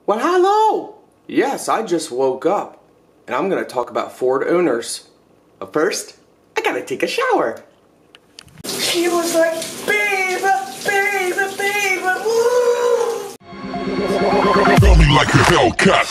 Well, hello! Yes, I just woke up, and I'm gonna talk about Ford owners. But first, I gotta take a shower. She was like, baby, baby, baby, woo! Tell me like a Hellcat.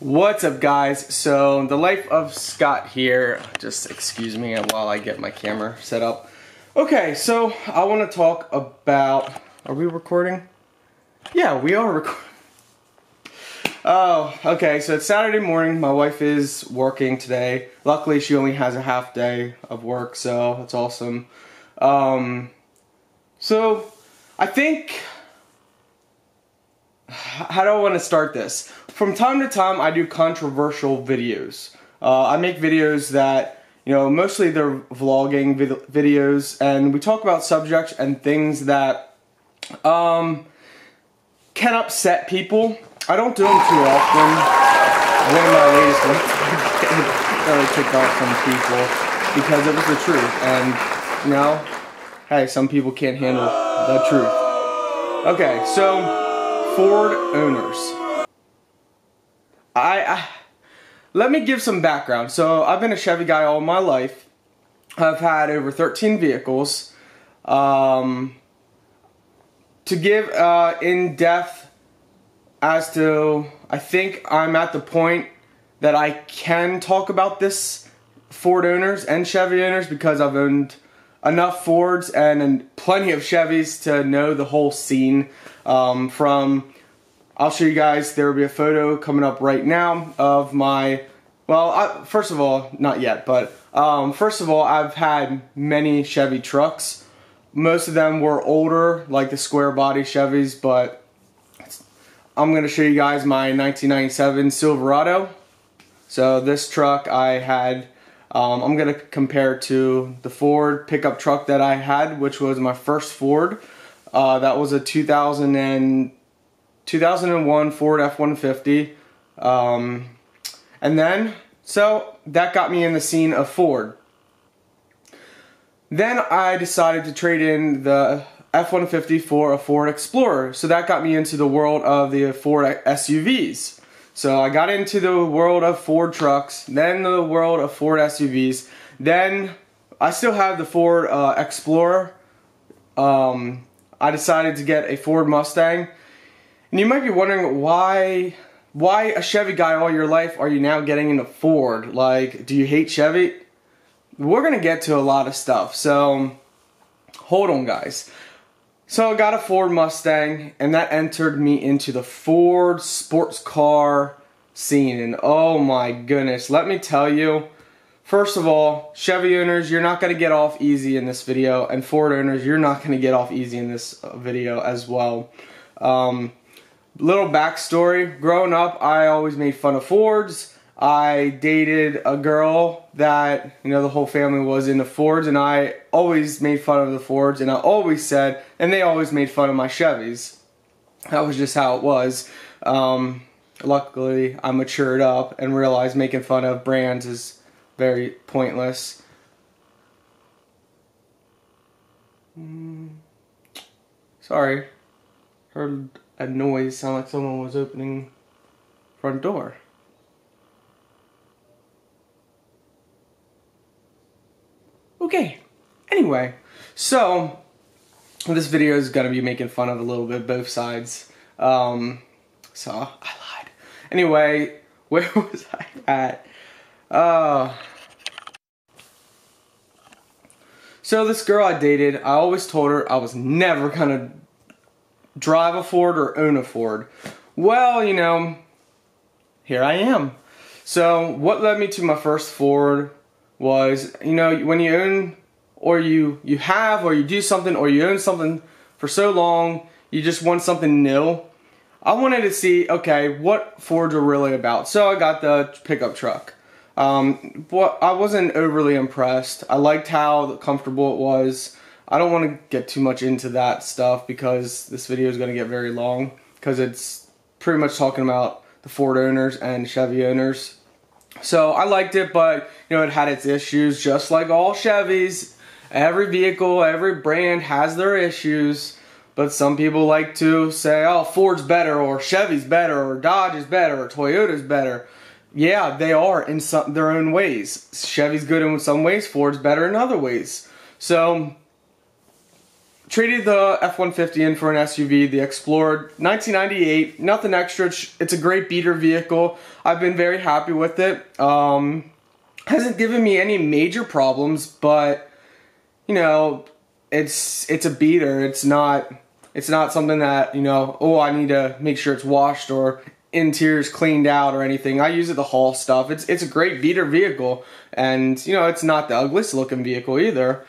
What's up, guys? So, the life of Scott here. Just excuse me while I get my camera set up. Okay, so I want to talk about... Are we recording? Yeah, we are recording. Oh, okay, so it's Saturday morning. My wife is working today. Luckily, she only has a half day of work, so that's awesome. So, I think... How do I want to start this? From time to time, I do controversial videos. I make videos that, you know, mostly they're vlogging videos, and we talk about subjects and things that can upset people. I don't do them too often. One of my latest ones really kicked off some people because it was the truth, and you know, hey, some people can't handle the truth. Okay, so Ford owners. Let me give some background. So I've been a Chevy guy all my life. I've had over 13 vehicles. To give in depth as to, I think I'm at the point that I can talk about this Ford owners and Chevy owners because I've owned enough Fords and plenty of Chevys to know the whole scene. I'll show you guys, there will be a photo coming up right now of my, well, first of all, not yet, but first of all, I've had many Chevy trucks. Most of them were older, like the square body Chevys, but I'm going to show you guys my 1997 Silverado. So this truck I had, I'm going to compare to the Ford pickup truck that I had, which was my first Ford. That was a 2001 Ford F-150. And then, so that got me in the scene of Ford. Then I decided to trade in the F-150 for a Ford Explorer. So that got me into the world of the Ford SUVs. So I got into the world of Ford trucks, then the world of Ford SUVs. Then I still have the Ford Explorer. I decided to get a Ford Mustang. And you might be wondering why a Chevy guy all your life are you now getting into Ford? Like, do you hate Chevy? We're going to get to a lot of stuff, so hold on, guys. So I got a Ford Mustang, and that entered me into the Ford sports car scene. And oh my goodness, let me tell you, first of all, Chevy owners, you're not going to get off easy in this video, and Ford owners, you're not going to get off easy in this video as well. Little backstory, growing up, I always made fun of Fords. I dated a girl that, you know, the whole family was into Fords, and I always made fun of the Fords, and I always said, and they always made fun of my Chevys. That was just how it was. Luckily, I matured up and realized making fun of brands is very pointless. Sorry. Heard a noise, sound like someone was opening front door. Okay, anyway, so this video is gonna be making fun of a little bit both sides. So I lied. Anyway, where was I at? So this girl I dated, I always told her I was never gonna drive a Ford or own a Ford. Well, you know, here I am. So what led me to my first Ford was, you know, when you own or you have or you do something or you own something for so long, you just want something new. I wanted to see, okay, what Fords are really about. So I got the pickup truck. But I wasn't overly impressed. I liked how comfortable it was. I don't want to get too much into that stuff because this video is going to get very long because it's pretty much talking about the Ford owners and Chevy owners. So I liked it, but You know, it had its issues, just like all Chevys. Every vehicle, every brand has their issues. But some people like to say, oh, Ford's better, or Chevy's better, or Dodge is better, or Toyota's better. Yeah, they are in their own ways. Chevy's good in some ways, Ford's better in other ways. So, traded the F-150 in for an SUV, the Explorer, 1998, nothing extra. It's a great beater vehicle. I've been very happy with it. Hasn't given me any major problems, but, you know, it's a beater. It's not something that, you know, oh, I need to make sure it's washed or interior's cleaned out or anything. I use it to haul stuff. It's a great beater vehicle, and, you know, it's not the ugliest looking vehicle either.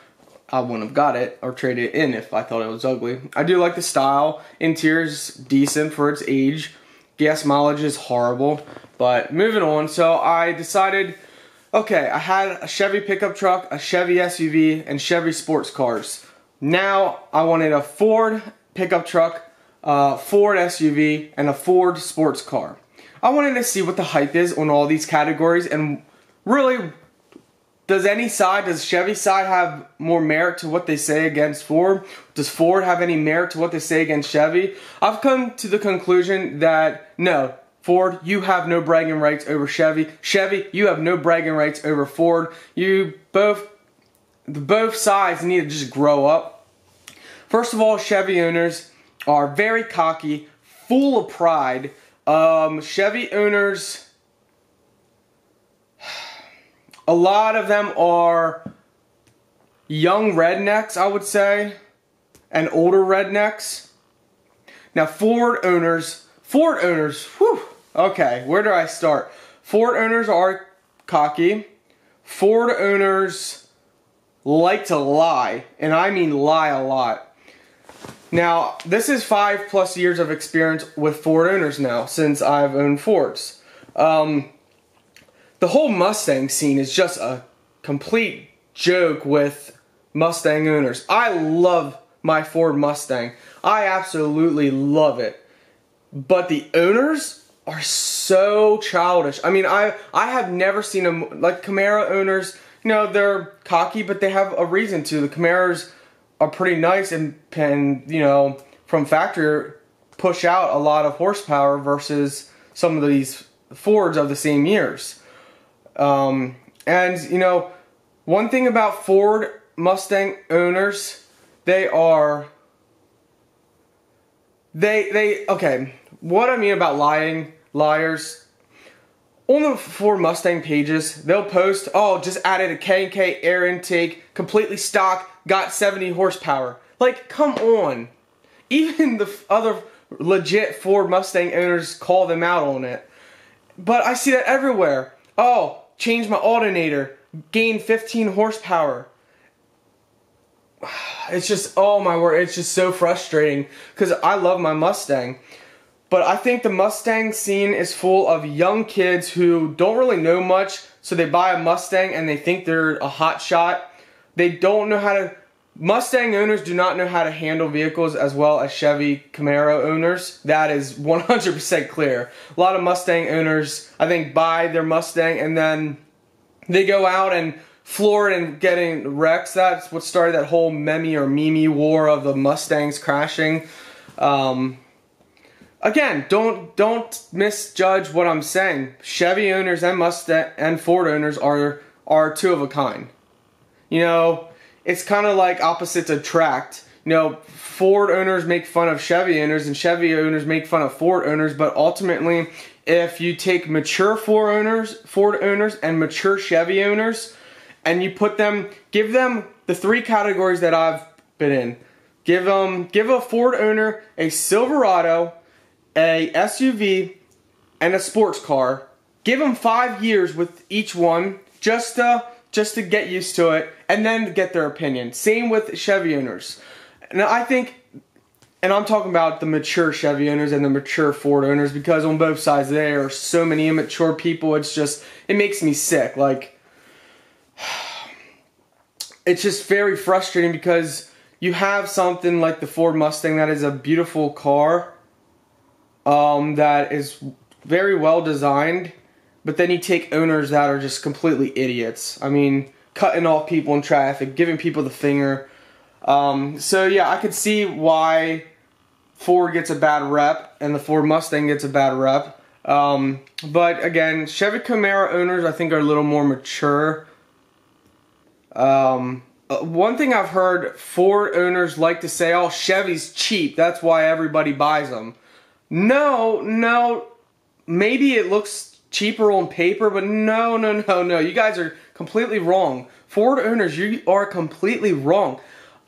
I wouldn't have got it or traded it in if I thought it was ugly. I do like the style. Interior's decent for its age. Gas mileage is horrible. But moving on, so I decided, okay, I had a Chevy pickup truck, a Chevy SUV, and Chevy sports cars. Now I wanted a Ford pickup truck, a Ford SUV, and a Ford sports car. I wanted to see what the hype is on all these categories, and really, does Chevy's side have more merit to what they say against Ford? Does Ford have any merit to what they say against Chevy? I've come to the conclusion that no, Ford, you have no bragging rights over Chevy. Chevy, you have no bragging rights over Ford. Both sides need to just grow up. First of all, Chevy owners are very cocky, full of pride. Chevy owners, a lot of them are young rednecks, I would say, and older rednecks. Now, Ford owners, whew, okay, where do I start? Ford owners are cocky. Ford owners like to lie, and I mean lie a lot. Now, this is 5+ years of experience with Ford owners now, since I've owned Fords. The whole Mustang scene is just a complete joke with Mustang owners. I love my Ford Mustang. I absolutely love it. But the owners are so childish. I mean, I have never seen them, like Camaro owners, you know, they're cocky, but they have a reason to. The Camaros are pretty nice and you know, from factory push out a lot of horsepower versus some of these Fords of the same years. And, you know, one thing about Ford Mustang owners, okay, what I mean about liars, on the Ford Mustang pages, they'll post, oh, just added a K&K air intake, completely stock, got 70 horsepower. Like, come on. Even the other legit Ford Mustang owners call them out on it. But I see that everywhere. Oh, changed my alternator, gained 15 horsepower. It's just, oh my word, it's just so frustrating because I love my Mustang. But I think the Mustang scene is full of young kids who don't really know much, so they buy a Mustang and they think they're a hot shot. They don't know how to, Mustang owners do not know how to handle vehicles as well as Chevy Camaro owners. That is 100% clear. A lot of Mustang owners, I think, buy their Mustang and then they go out and floor it and getting wrecks. That's what started that whole meme war of the Mustangs crashing. Again, don't misjudge what I'm saying. Chevy owners and Mustang and Ford owners are two of a kind. You know, it's kind of like opposites attract. You know, Ford owners make fun of Chevy owners and Chevy owners make fun of Ford owners, but ultimately, if you take mature Ford owners and mature Chevy owners, and you give them the 3 categories that I've been in. Give a Ford owner a Silverado, a SUV, and a sports car. Give them 5 years with each one just to get used to it, and then get their opinion. Same with Chevy owners. And I think, and I'm talking about the mature Chevy owners and the mature Ford owners, because on both sides there are so many immature people. It makes me sick. Like, it's just very frustrating because you have something like the Ford Mustang that is a beautiful car, that is very well designed, but then you take owners that are just completely idiots. I mean, cutting off people in traffic, giving people the finger. So yeah, I could see why Ford gets a bad rep and the Ford Mustang gets a bad rep. But again, Chevy Camaro owners I think are a little more mature. One thing I've heard Ford owners like to say, oh, Chevy's cheap, that's why everybody buys them. No, maybe it looks cheaper on paper, but no, you guys are completely wrong. Ford owners, you are completely wrong.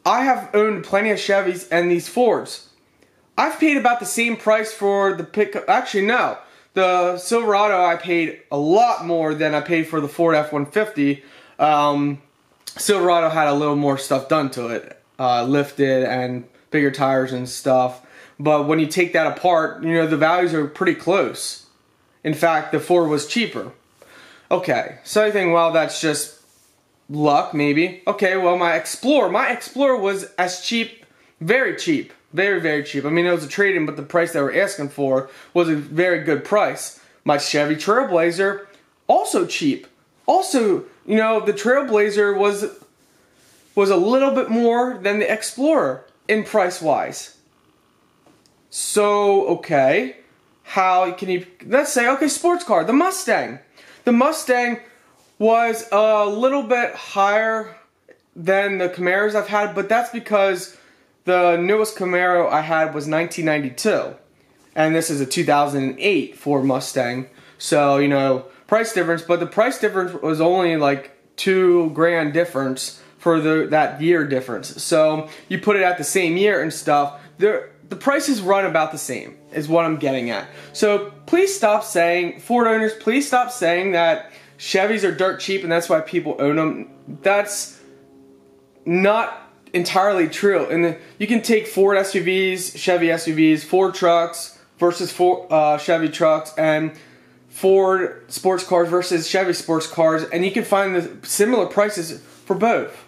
I have owned plenty of Chevys and these Fords. I've paid about the same price for the pickup. Actually, no. The Silverado, I paid a lot more than I paid for the Ford F-150. Silverado had a little more stuff done to it. Lifted and bigger tires and stuff. But when you take that apart, you know, the values are pretty close. In fact, the Ford was cheaper. Okay, so I think, well, that's just luck, maybe. Okay, well, my Explorer was as cheap, very cheap. Very cheap. I mean, it was a trade-in, but the price they were asking for was a very good price. My Chevy Trailblazer, also cheap. Also, you know, the Trailblazer was a little bit more than the Explorer in price-wise. So, okay, how can you, let's say, okay, sports car, the Mustang. The Mustang was a little bit higher than the Camaros I've had, but that's because the newest Camaro I had was 1992, and this is a 2008 Ford Mustang. So, you know, price difference, but the price difference was only like $2,000 difference for that year difference. So you put it at the same year and stuff, the prices run about the same, is what I'm getting at. So please stop saying, Ford owners, please stop saying that Chevys are dirt cheap and that's why people own them. That's not entirely true. And you can take Ford SUVs, Chevy SUVs, Ford trucks versus Chevy trucks, and Ford sports cars versus Chevy sports cars, and you can find the similar prices for both.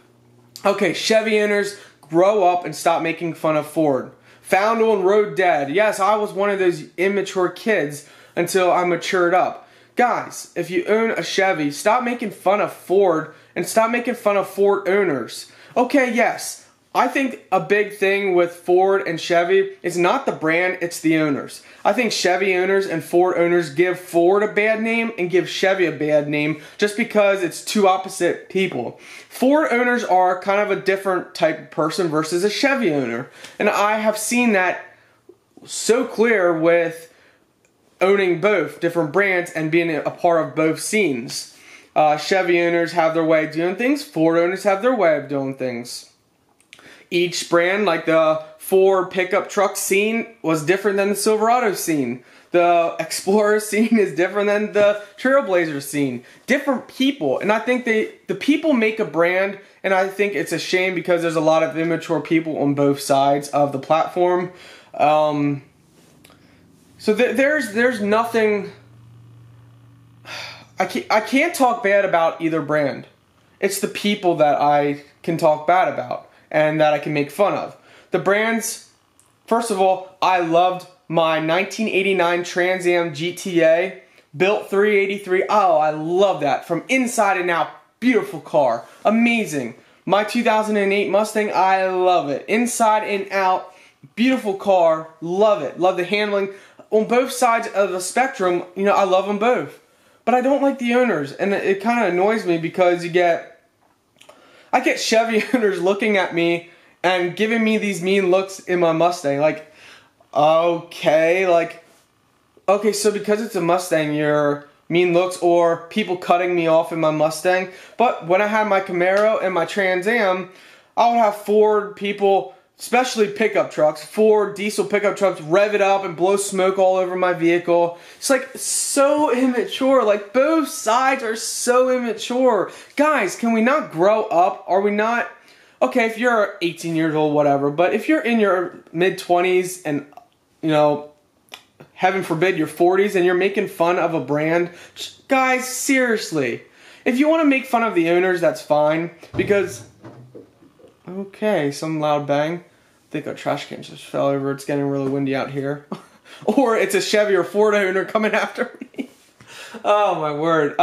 Okay, Chevy owners, grow up and stop making fun of Ford. Found on road dead. Yes, I was one of those immature kids until I matured up. Guys, if you own a Chevy, stop making fun of Ford and stop making fun of Ford owners. Okay, yes, I think a big thing with Ford and Chevy is not the brand, it's the owners. I think Chevy owners and Ford owners give Ford a bad name and give Chevy a bad name just because it's two opposite people. Ford owners are kind of a different type of person versus a Chevy owner. And I have seen that so clear with owning both different brands and being a part of both scenes. Chevy owners have their way of doing things. Ford owners have their way of doing things. Each brand, like the Ford pickup truck scene, was different than the Silverado scene. The Explorer scene is different than the Trailblazer scene. Different people, and I think the people make a brand, and I think it's a shame because there's a lot of immature people on both sides of the platform. So there's nothing. I can't talk bad about either brand. It's the people that I can talk bad about and that I can make fun of. The brands, first of all, I loved my 1989 Trans Am GTA, built 383. Oh, I love that. From inside and out, beautiful car. Amazing. My 2008 Mustang, I love it. Inside and out, beautiful car. Love it. Love the handling. On both sides of the spectrum, you know, I love them both. But I don't like the owners, and it kind of annoys me because I get Chevy owners looking at me and giving me these mean looks in my Mustang. Like, okay, so because it's a Mustang, you're mean looks, or people cutting me off in my Mustang. But when I had my Camaro and my Trans Am, I would have Ford people, especially pickup trucks, Ford diesel pickup trucks, rev it up and blow smoke all over my vehicle. It's like so immature. Like, both sides are so immature. Guys, can we not grow up? Are we not? Okay, if you're 18 years old, whatever. But if you're in your mid-20s and, you know, heaven forbid, your 40s and you're making fun of a brand, guys, seriously. If you want to make fun of the owners, that's fine. Because, okay, some loud bang. I think a trash can just fell over. It's getting really windy out here. Or it's a Chevy or Ford owner coming after me. Oh my word.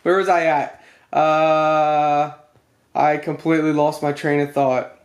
Where was I at? I completely lost my train of thought.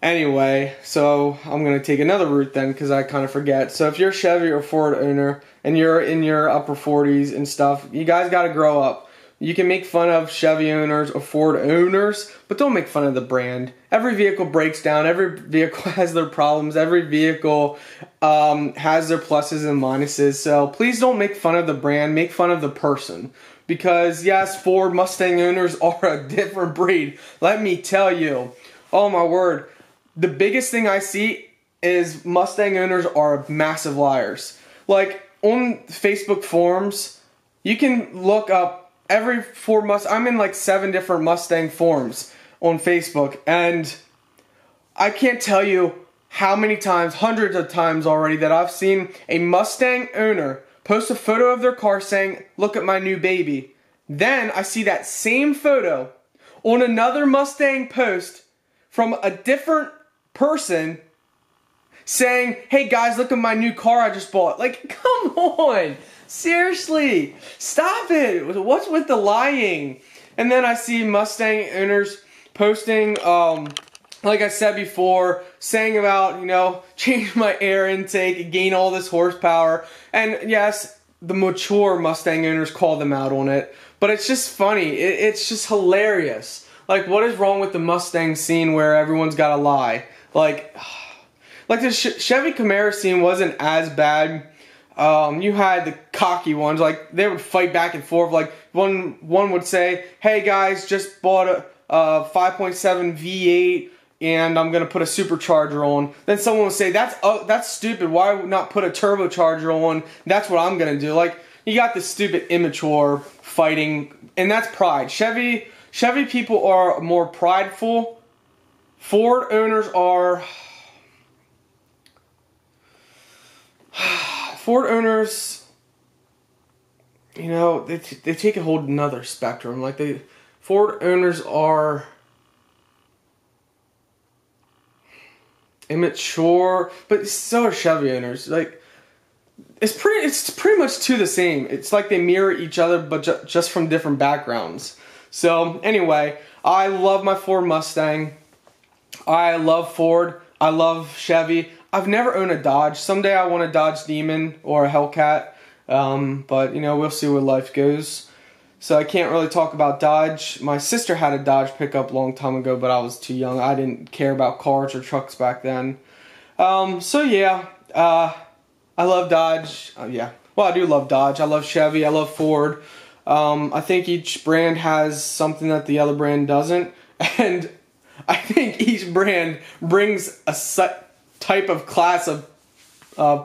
Anyway, so I'm going to take another route then because I kind of forget. So if you're a Chevy or Ford owner and you're in your upper 40s and stuff, you guys got to grow up. You can make fun of Chevy owners or Ford owners, but don't make fun of the brand. Every vehicle breaks down. Every vehicle has their problems. Every vehicle has their pluses and minuses. So please don't make fun of the brand. Make fun of the person. Because yes, Ford Mustang owners are a different breed. Let me tell you. Oh my word. The biggest thing I see is Mustang owners are massive liars. Like on Facebook forums, you can look up every Ford Mustang. I'm in like 7 different Mustang forums on Facebook, and I can't tell you how many times, hundreds of times already, that I've seen a Mustang owner post a photo of their car saying, "Look at my new baby." Then I see that same photo on another Mustang post from a different person saying, "Hey guys, look at my new car I just bought." Like, come on. Seriously. Stop it. What's with the lying? And then I see Mustang owners posting, like I said before, saying about, change my air intake, gain all this horsepower. And yes, the mature Mustang owners call them out on it. But it's just funny. It's just hilarious. Like, what is wrong with the Mustang scene where everyone's got to lie? Like the Chevy Camaro scene wasn't as bad. You had the cocky ones, like they would fight back and forth. Like one would say, "Hey guys, just bought a 5.7 V8 and I'm gonna put a supercharger on." Then someone would say, "That's stupid. Why not put a turbocharger on? That's what I'm gonna do." Like, you got this stupid immature fighting, and that's pride. Chevy people are more prideful. Ford owners are... Ford owners, they take a whole another spectrum. Like, Ford owners are immature, but so are Chevy owners. Like, it's pretty much the same. It's like they mirror each other, but just from different backgrounds. So anyway, I love my Ford Mustang. I love Ford. I love Chevy. I've never owned a Dodge. Someday I want a Dodge Demon or a Hellcat. But we'll see where life goes. So I can't really talk about Dodge. My sister had a Dodge pickup a long time ago, but I was too young. I didn't care about cars or trucks back then. So yeah, I love Dodge. Yeah. Well, I do love Dodge. I love Chevy. I love Ford. I think each brand has something that the other brand doesn't. And I think each brand brings a set type of class of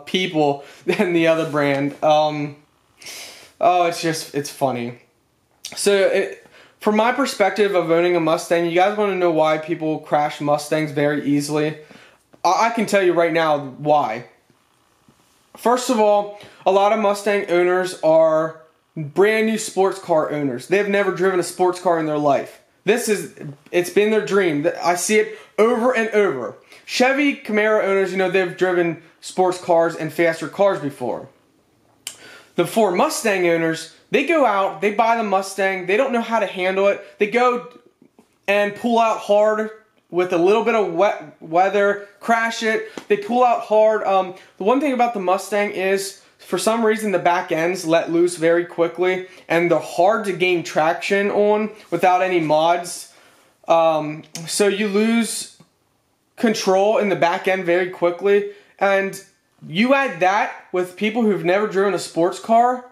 people than the other brand. It's funny. So from my perspective of owning a Mustang, you guys want to know why people crash Mustangs very easily? I can tell you right now why. First of all, a lot of Mustang owners are brand new sports car owners. They've never driven a sports car in their life. It's been their dream. I see it over and over. Chevy Camaro owners, they've driven sports cars and faster cars before. The Ford Mustang owners, they go out, they buy the Mustang, they don't know how to handle it. They go and pull out hard with a little bit of wet weather, crash it. They pull out hard. The one thing about the Mustang is, for some reason, the back ends let loose very quickly, and they're hard to gain traction on without any mods. So you lose control in the back end very quickly, and you add that with people who've never driven a sports car,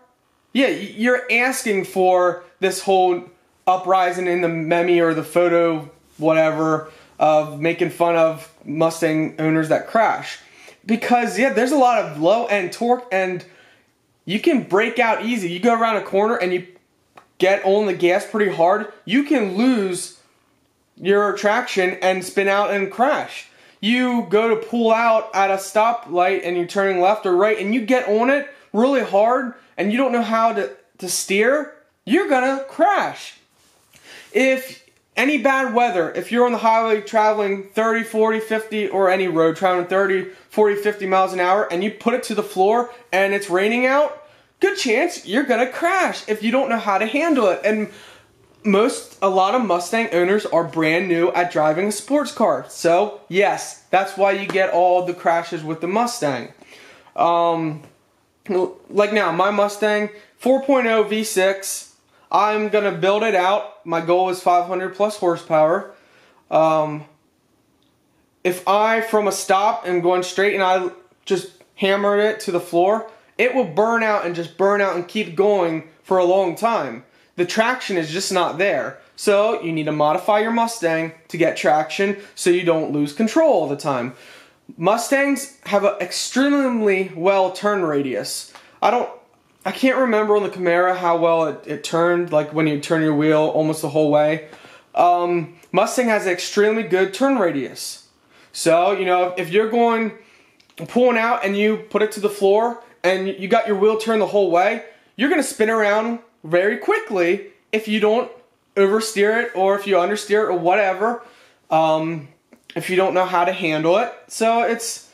yeah, you're asking for this whole uprising in the meme or the photo, whatever, of making fun of Mustang owners that crash. Because, yeah, there's a lot of low-end torque, and you can break out easy. You go around a corner and you get on the gas pretty hard, you can lose your traction and spin out and crash. You go to pull out at a stoplight and you're turning left or right, and you get on it really hard and you don't know how to steer, you're gonna crash. If any bad weather, if you're on the highway traveling 30, 40, 50, or any road traveling 30, 40, 50 miles an hour, and you put it to the floor and it's raining out, good chance you're gonna crash if you don't know how to handle it. And a lot of Mustang owners are brand new at driving a sports car. So yes, that's why you get all the crashes with the Mustang. Like now, my Mustang 4.0 V6, I'm gonna build it out. My goal is 500 plus horsepower. If I, from a stop, am going straight and I just hammer it to the floor, it will burn out and keep going for a long time. The traction is just not there. So you need to modify your Mustang to get traction so you don't lose control all the time. Mustangs have an extremely well turn radius. I can't remember on the Camaro how well it turned, like when you turn your wheel almost the whole way. Mustang has an extremely good turn radius. So, you know, if you're pulling out and you put it to the floor and you got your wheel turned the whole way, you're going to spin around very quickly if you don't oversteer it or if you understeer it or whatever. If you don't know how to handle it. So it's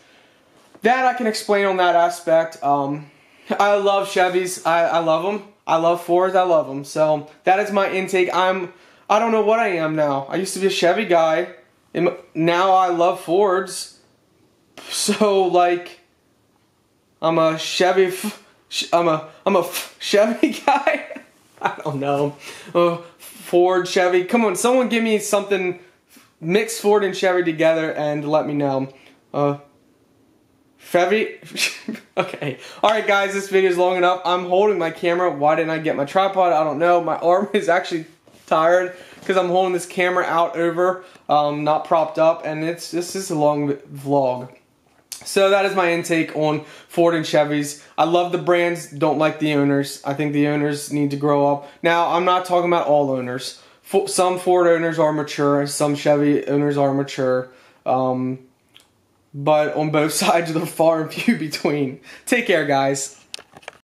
that I can explain on that aspect. I love Chevys. I love them. I love Fords. I love them. So that is my intake. I don't know what I am now. I used to be a Chevy guy. And now I love Fords. So like, I'm a Chevy. I'm a Chevy guy. I don't know. Ford, Chevy. Come on, someone give me something. Mix Ford and Chevy together and let me know. Chevy. Okay. Alright guys, this video is long enough. I'm holding my camera. Why didn't I get my tripod? I don't know. My arm is actually tired because I'm holding this camera out over, not propped up, and this is a long vlog. So that is my intake on Ford and Chevys. I love the brands, don't like the owners. I think the owners need to grow up. Now, I'm not talking about all owners. Some Ford owners are mature, some Chevy owners are mature. But on both sides, they're far and few between. Take care, guys.